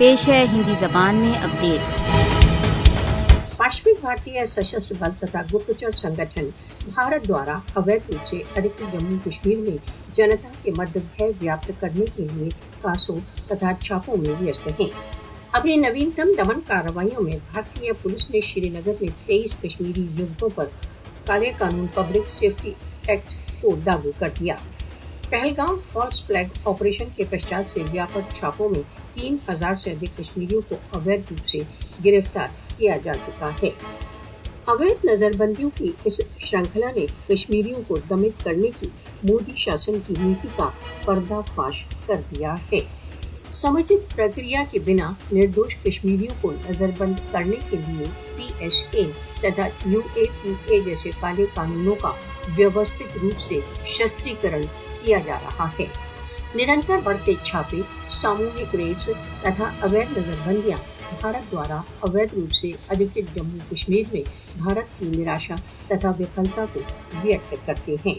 پیش ہے ہندی زبان میں اپڈیٹ۔ पाश्विक भारतीय सशस्त्र बल तथा गुप्तचर संगठन भारत द्वारा अवैध रूप से अधिकृत जम्मू कश्मीर में जनता के मध्य भय व्याप्त करने के लिए कासों तथा छापों में व्यस्त हैं। अपनी नवीनतम दमन कार्रवाइयों में भारतीय पुलिस ने श्रीनगर में 23 कश्मीरी युवकों पर काले कानून पब्लिक सेफ्टी एक्ट को लागू कर दिया। पहलगाम फॉल्स फ्लैग ऑपरेशन के पश्चात से व्यापक छापों में 3000 से अधिक कश्मीरियों को अवैध रूप से गिरफ्तार किया जा चुका है। अवैध नजरबंदियों की इस श्रृंखला ने कश्मीरियों को दमित करने की मोदी शासन की नीति का पर्दाफाश कर दिया है। समुचित प्रक्रिया के बिना निर्दोष कश्मीरियों को नजरबंद करने के लिए PSA तथा UAPA जैसे काले कानूनों का व्यवस्थित रूप से शस्त्रीकरण किया जा रहा है। निरंतर बढ़ते छापे, सामूहिक रेड्स तथा अवैध नजरबंदियां भारत द्वारा अवैध रूप से अधिकृत जम्मू कश्मीर में भारत की निराशा तथा विफलता को व्यक्त करते हैं।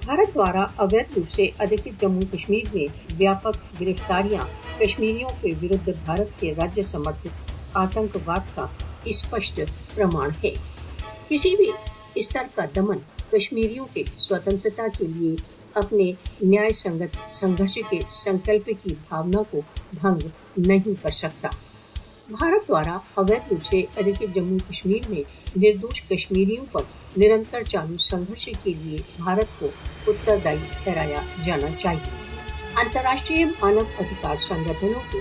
भारत द्वारा अवैध रूप से अधिकृत जम्मू कश्मीर में व्यापक गिरफ्तारियां कश्मीरियों के विरुद्ध भारत के राज्य समर्थित आतंकवाद का स्पष्ट प्रमाण है। किसी भी स्तर का दमन कश्मीरियों के स्वतंत्रता के लिए अपने न्याय संगत संघर्ष के संकल्प की भावना को भंग नहीं कर सकता। भारत द्वारा अवैध रूप से अधिकृत जम्मू कश्मीर में निर्दोष कश्मीरियों पर निरंतर चालू संघर्ष के लिए भारत को उत्तरदायी ठहराया जाना चाहिए। अंतर्राष्ट्रीय मानव अधिकार संगठनों को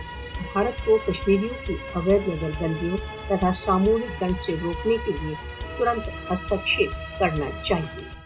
भारत को कश्मीरियों की अवैध नजरबंदियों तथा सामूहिक दंड से रोकने के लिए तुरंत हस्तक्षेप करना चाहिए।